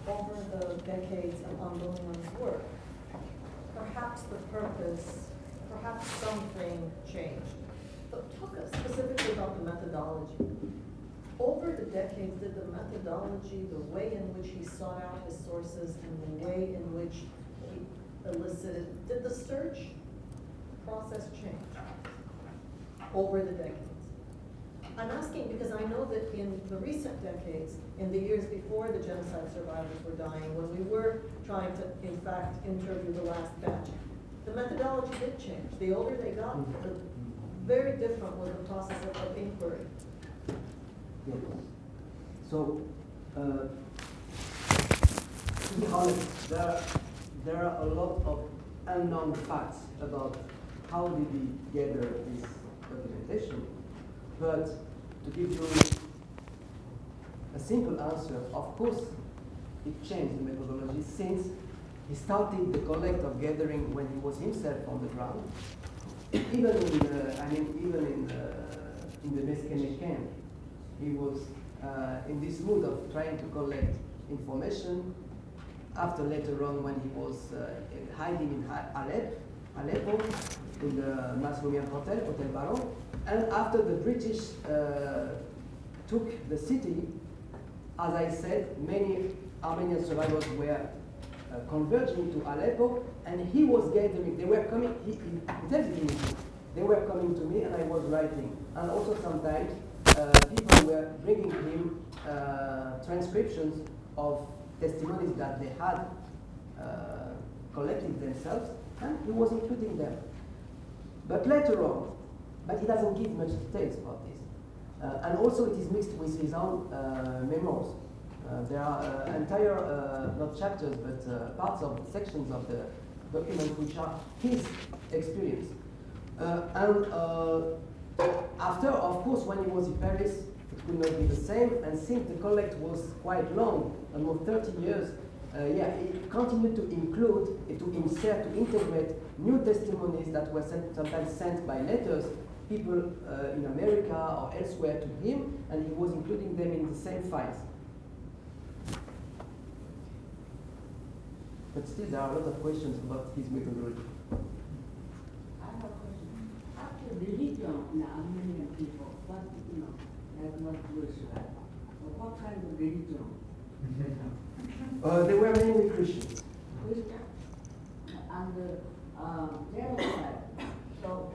over the decades of Andonian's work, perhaps the purpose, perhaps something changed. But talk specifically about the methodology. Over the decades, did the methodology, the way in which he sought out his sources and the way in which he elicited, did the search process change over the decades? I'm asking because I know that in the recent decades, in the years before the genocide survivors were dying, when we were trying to, in fact, interview the last batch, the methodology did change. The older they got, the very different was the process of inquiry. Yes. So, to be honest, there are a lot of unknown facts about how did we gather this documentation. But to give you a simple answer, of course, it changed the methodology since he started the collect of gathering when he was himself on the ground. Even in the Meskene camp, he was in this mood of trying to collect information. After later on, when he was hiding in Aleppo, in the Masloumian Hotel Baron, and after the British took the city, as I said, many Armenian survivors were converging to Aleppo, and he was gathering. They were coming. He tells me they were coming to me, and I was writing. And also sometimes people were bringing him transcriptions of testimonies that they had collected themselves, and he was including them. But later on, but he doesn't give much details about this. And also it is mixed with his own memoirs. There are entire, not chapters, but parts of sections of the document which are his experience. And after, of course, when he was in Paris, it could not be the same. And since the collect was quite long, almost 30 years, he continued to include, to insert, to integrate new testimonies that were sometimes sent by letters, people in America or elsewhere to him, and he was including them in the same files. But still, there are a lot of questions about his methodology. I have a question. After religion in Armenian people, what, like not Jewish, what kind of religion? They were mainly Christians. Christian and genocide. So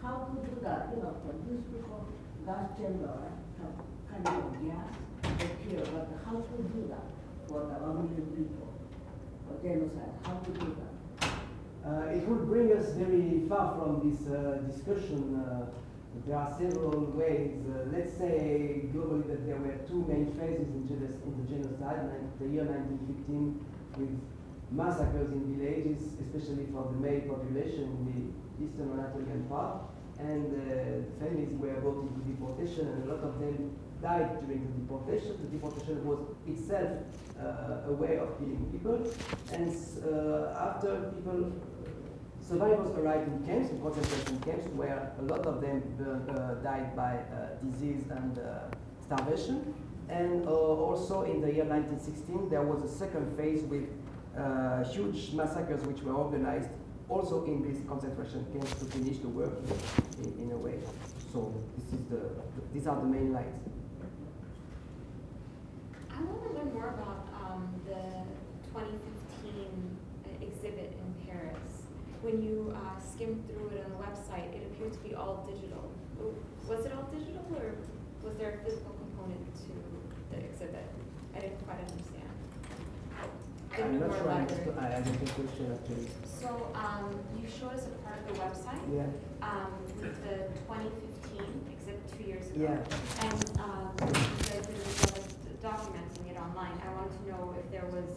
how to do that? For these people, gas chamber, kind of gas, they kill. But how to do that for the Armenian people? For genocide, how to do that? It would bring us very far from this discussion. There are several ways. Let's say globally that there were two main phases in the genocide, the year 1915 with massacres in villages, especially for the male population in the eastern Anatolian part, and families were brought into deportation, and a lot of them died during the deportation. The deportation was itself a way of killing people, and after people, survivors arrived in camps, in concentration camps, where a lot of them died by disease and starvation. And also in the year 1916, there was a second phase with huge massacres which were organized also in these concentration camps to finish the work in a way. So these are the main lines. I want to learn more about the 2015 exhibit in Paris. When you skimmed through it on the website, it appeared to be all digital. Was it all digital, or was there a physical component to the exhibit? I didn't quite understand. I'm not sure I understood the question actually. So you showed us a part of the website with the 2015 exhibit 2 years ago. Yeah. And you guys did a result of documenting it online. I wanted to know if there was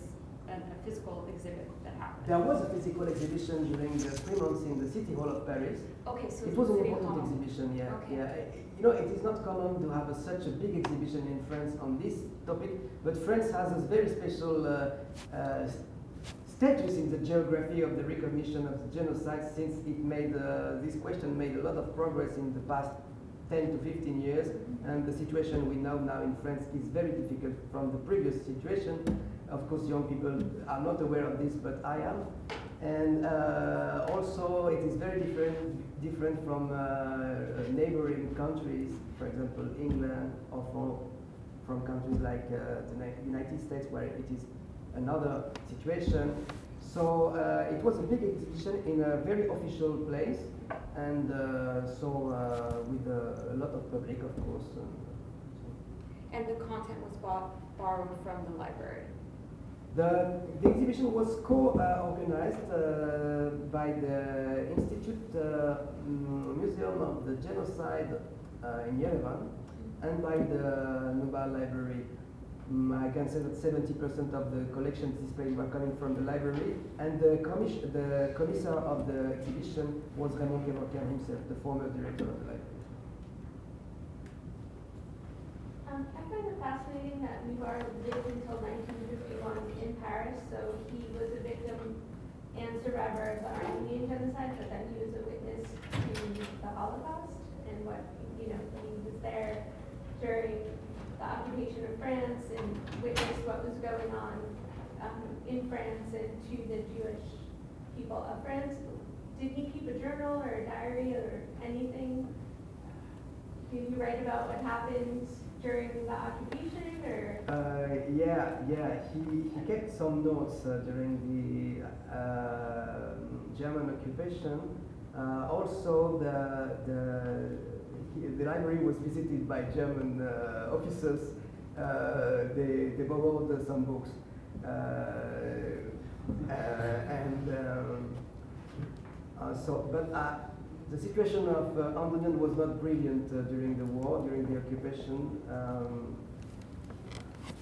a physical exhibit that happened. There was a physical exhibition during the 3 months in the City Hall of Paris. Okay, so it was an pretty important common. exhibition, yeah. Okay. Yeah. It is not common to have such a big exhibition in France on this topic, but France has a very special status in the geography of the recognition of the genocide, since it made this question made a lot of progress in the past 10 to 15 years, and the situation we know now in France is very difficult from the previous situation. Of course, young people are not aware of this, but I am. And also, it is very different from neighboring countries, for example, England, or from countries like the United States, where it is another situation. So it was a big exhibition in a very official place, and with a lot of public, of course. And the content was borrowed from the library. The exhibition was co-organized by the Institute Museum of the Genocide in Yerevan and by the Nubar Library. I can say that 70% of the collections displayed were coming from the library, and the commissar of the exhibition was Raymond Kevorkian himself, the former director of the library. I find it fascinating that Nubar lived until 1951 in Paris, so he was a victim and survivor of the Armenian genocide, but then he was a witness to the Holocaust and he was there during the occupation of France and witnessed what was going on in France and to the Jewish people of France. Did he keep a journal or a diary or anything? Did he write about what happened during the occupation, or? He kept some notes during the German occupation. Also, the library was visited by German officers. They borrowed some books, But the situation of Armenian was not brilliant during the war, during the occupation.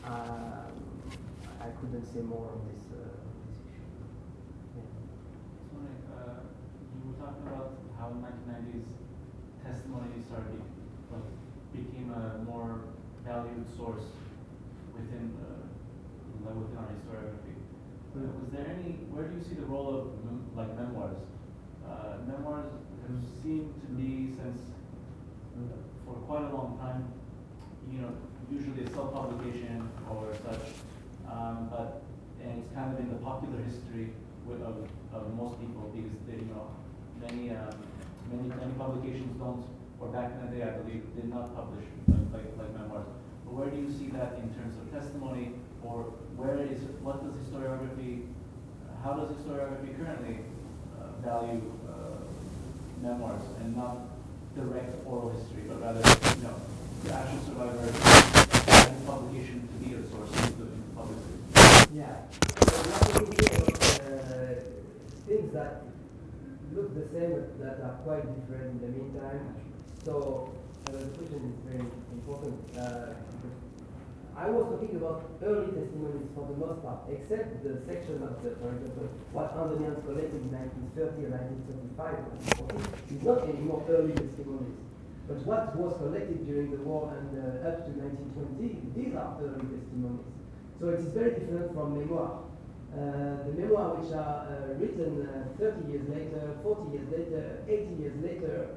I couldn't say more on this issue. Yeah. You were talking about how in the 1990s testimonies became a more valued source within our historiography. Was there where do you see the role of memoirs? Memoirs have seemed to be, since for quite a long time, usually a self-publication or such, and it's kind of in the popular history of most people, because many publications don't, or back in the day, I believe, did not publish like memoirs. But where do you see that in terms of testimony, or how does historiography currently value memoirs and not direct oral history, but rather, the actual survivor having publication to be a source of the public history? Yeah. So things that look the same but that are quite different in the meantime. So the question is very important. I was talking about early testimonies for the most part, except the section of for example, what Armenians collected in 1930 or 1935 is not anymore early testimonies. But what was collected during the war and up to 1920, these are early testimonies. So it is very different from memoir. The memoir which are written 30 years later, 40 years later, 80 years later,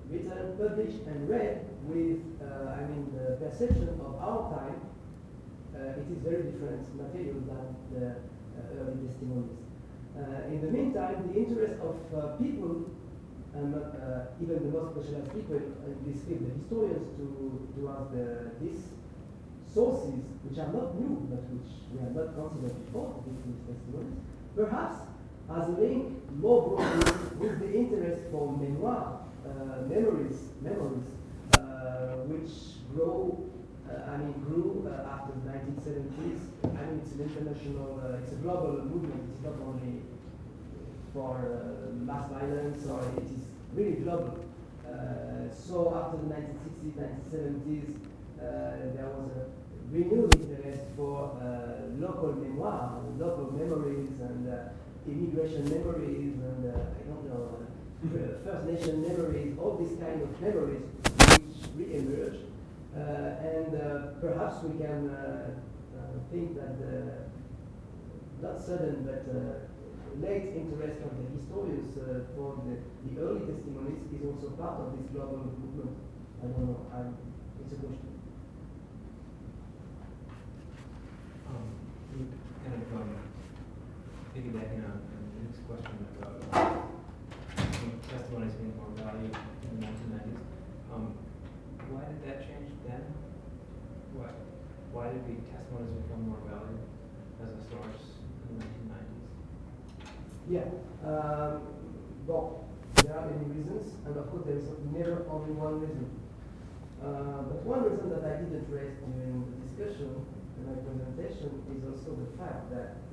written, published, and read with, the perception of our time, it is very different material than the early testimonies. In the meantime, the interest of people, and even the most specialized people in this field, the historians, to have these sources, which are not new, but which we have not considered before, these testimonies, perhaps as a link more broadly with the interest for memoir, memories, which grew after the 1970s. It's an international, it's a global movement. It's not only for mass violence, or it is really global. So after the 1960s, 1970s, there was a renewed interest for local memoir, local memories, and immigration memories, and First Nation memories, all these kind of memories which re-emerge. Perhaps we can think that not sudden but late interest of the historians for the early testimonies is also part of this global movement. I don't know, it's a question. Piggybacking on Nick's question about testimonies being more valued in the 1990s, why did that change then? Why did the testimonies become more valued as a source in the 1990s? Yeah, well, there are many reasons, and of course there is never only one reason. But one reason that I didn't raise during the discussion in my presentation is also the fact that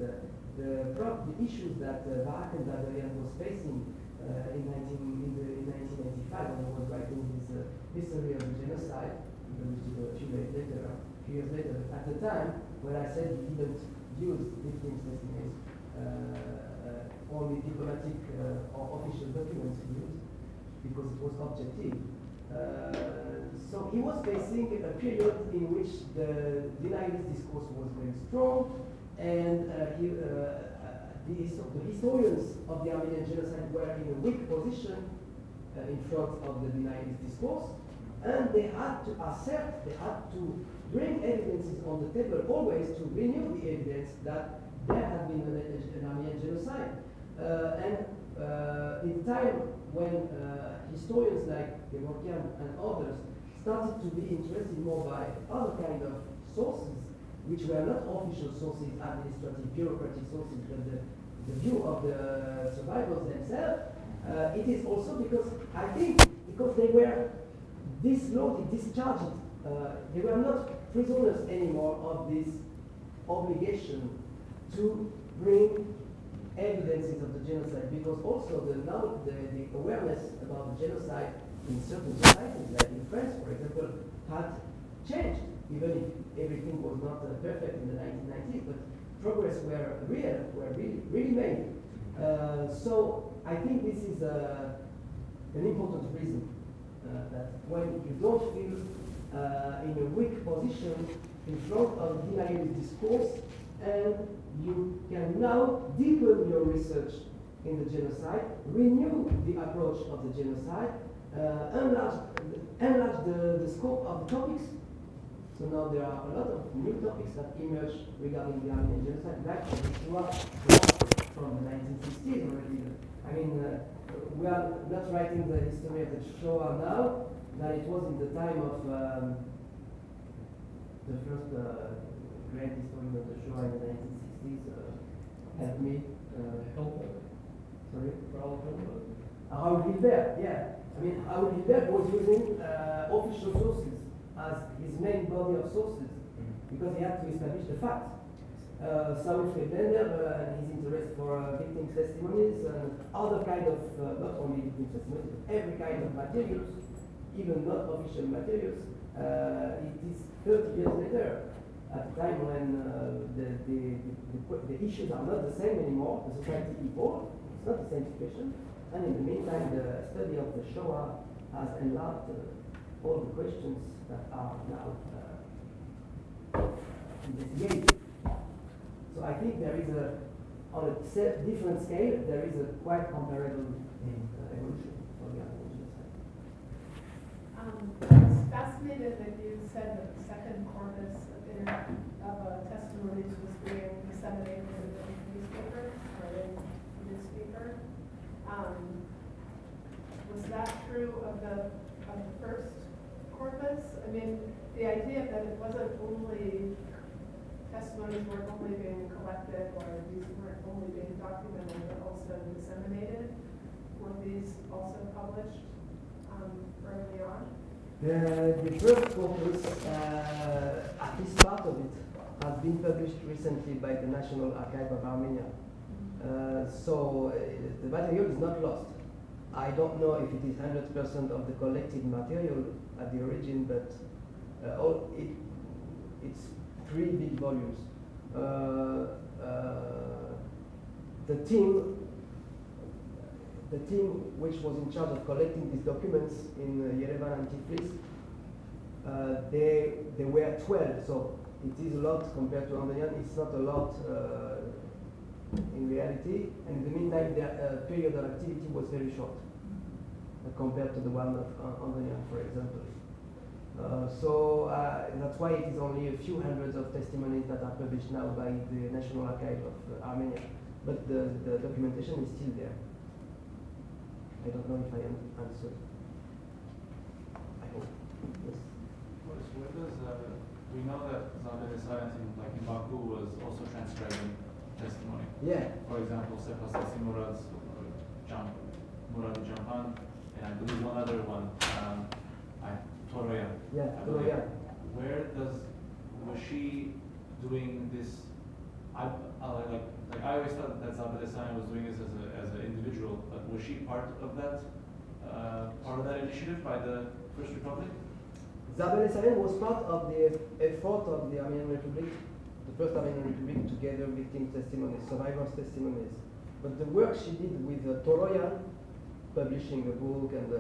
the issues that Barak and Adjemian was facing in 1985 when he was writing his history of the genocide, which is a few years later. At the time, when I said he didn't use victims' testimonies, only diplomatic or official documents he used, because it was objective. So he was facing a period in which the denialist discourse was very strong, and the historians of the Armenian genocide were in a weak position in front of the denialist discourse, and they had to assert, they had to bring evidences on the table always to renew the evidence that there had been an Armenian genocide. In time when historians like Gevorkian and others started to be interested more by other kind of sources, which were not official sources, administrative, bureaucratic sources, but the view of the survivors themselves, it is also because, I think, because they were disloaded, discharged, they were not prisoners anymore of this obligation to bring evidences of the genocide, because also the awareness about the genocide in certain societies, like in France, for example, had changed, even if everything was not perfect in the 1990s, but progress were really made. So I think this is an important reason that when you don't feel in a weak position in front of denialist discourse, and you can now deepen your research in the genocide, renew the approach of the genocide, enlarge the scope of the topics. So now there are a lot of new topics that emerge regarding the Armenian genocide, like the Shoah from the 1960s already. I mean, we are not writing the history of the Shoah now, that it was in the time of the first great historian of the Shoah in the 1960s. Help me. Sorry? Raoul Gilbert, yeah. I mean, Raoul Gilbert was using official sources as his main body of sources, because he had to establish the facts. Saul Friedlander and his interest for victim testimonies and other kind of, not only victim testimonies, but every kind of materials, even not official materials. It is 30 years later, at a time when the issues are not the same anymore, the society evolved, it's not the same situation, and in the meantime the study of the Shoah has enlarged all the questions that are now investigated. So I think there is on a different scale, there is a quite comparable evolution for the Armenian genocide. I was fascinated that you said that the second corpus of testimonies was being disseminated in the newspaper, or in the newspaper. Was that true of the first corpus? I mean, the idea that it wasn't only testimonies weren't only being collected, or these weren't only being documented, but also disseminated. Were these also published early on? The first corpus, at least part of it, has been published recently by the National Archive of Armenia. So the material is not lost. I don't know if it is 100% of the collected material at the origin, but it's 3 big volumes. The team which was in charge of collecting these documents in Yerevan and Tiflis, they were 12, so it is a lot compared to Armenian. It's not a lot in reality, and in the meantime their period of activity was very short compared to the one of Armenian, for example. So that's why it is only a few hundreds of testimonies that are published now by the National Archive of Armenia, but the documentation is still there. I don't know if I answered. I hope. Yes. Where does we know that Zabel Esayat'in, like in Baku, was also transcribing testimony. Yeah. For example, Sepastasi Murad's Murad Jampan, and I believe one other one, Toroyan. Yeah, Toroyan. Where was she doing this? I always thought that Zabel Esayat was doing this as an individual, but was she part of that initiative by the First Republic? Zabel Esayat was part of the effort of the Armenian Republic, the First Armenian Republic, to gather victim testimonies, survivors' testimonies. But the work she did with Toroyan, publishing a book, and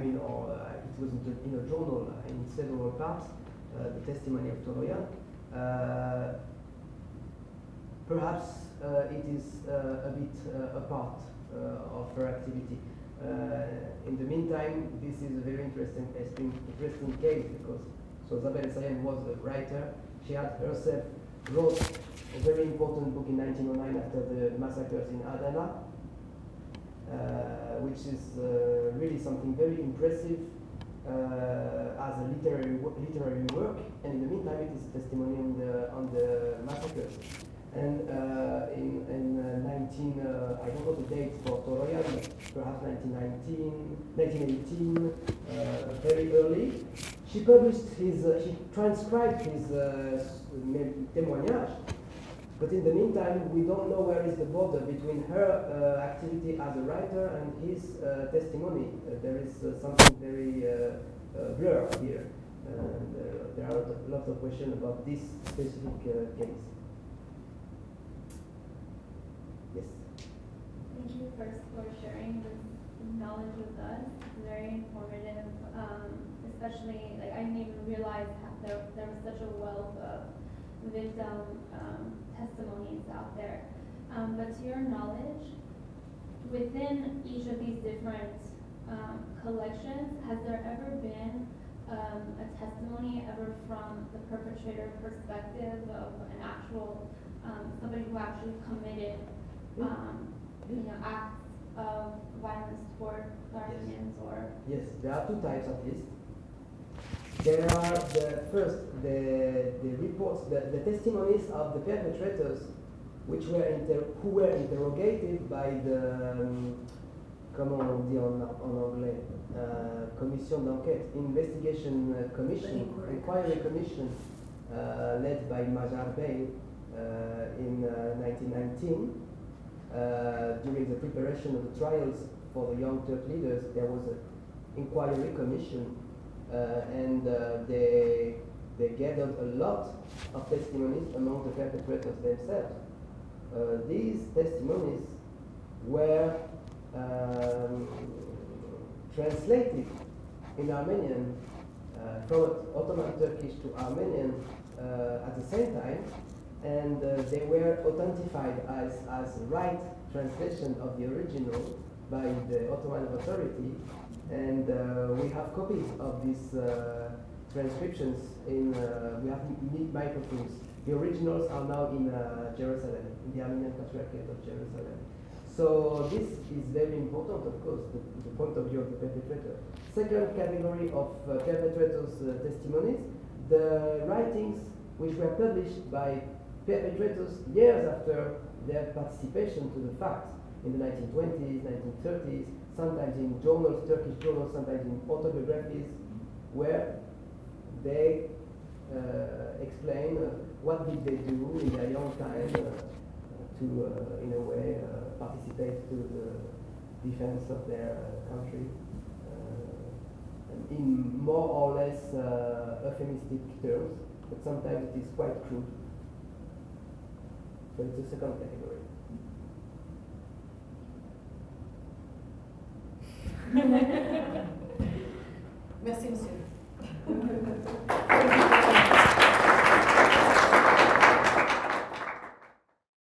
it was in a journal in several parts, the testimony of Toroyan. Perhaps it is a bit apart of her activity. In the meantime, this is a very interesting case, because Zabel Esayat was a writer. She had herself wrote a very important book in 1909 after the massacres in Adana, which is really something very impressive as a literary work. And in the meantime, it is a testimony on the massacres. And in I don't know the date for Toroyan, but perhaps 1918, very early, she transcribed his témoignage But in the meantime, we don't know where is the border between her activity as a writer and his testimony. There is something very blurred here. And there are lots of questions about this specific case. Yes? Thank you first for sharing this knowledge with us. It's very informative, especially, like, I didn't even realize there was such a wealth of victim testimonies out there. But to your knowledge, within each of these different collections, has there ever been a testimony ever from the perpetrator perspective of an actual, somebody who actually committed, acts of violence toward Armenians or? Yes, there are two types at least. There are the reports, the testimonies of the perpetrators, who were interrogated by the comment on dit en anglais, commission d'enquête, investigation commission, inquiry commission, led by Majar Bey in 1919. During the preparation of the trials for the Young Turk leaders, there was an inquiry commission, and they gathered a lot of testimonies among the perpetrators themselves. These testimonies were translated in Armenian from Ottoman Turkish to Armenian at the same time, and they were authentified as right translation of the original by the Ottoman authority, and we have copies of these transcriptions we have microfilms. The originals are now in Jerusalem, in the Armenian Patriarchate of Jerusalem. So this is very important, of course, the point of view of the perpetrator. Second category of perpetrators' testimonies, the writings which were published by perpetrators years after their participation to the facts in the 1920s, 1930s, sometimes in journals, Turkish journals, sometimes in autobiographies, where they explain what did they do in their young time to, in a way, participate to the defense of their country in more or less euphemistic terms, but sometimes it is quite crude. So it's a second category. Merci, monsieur.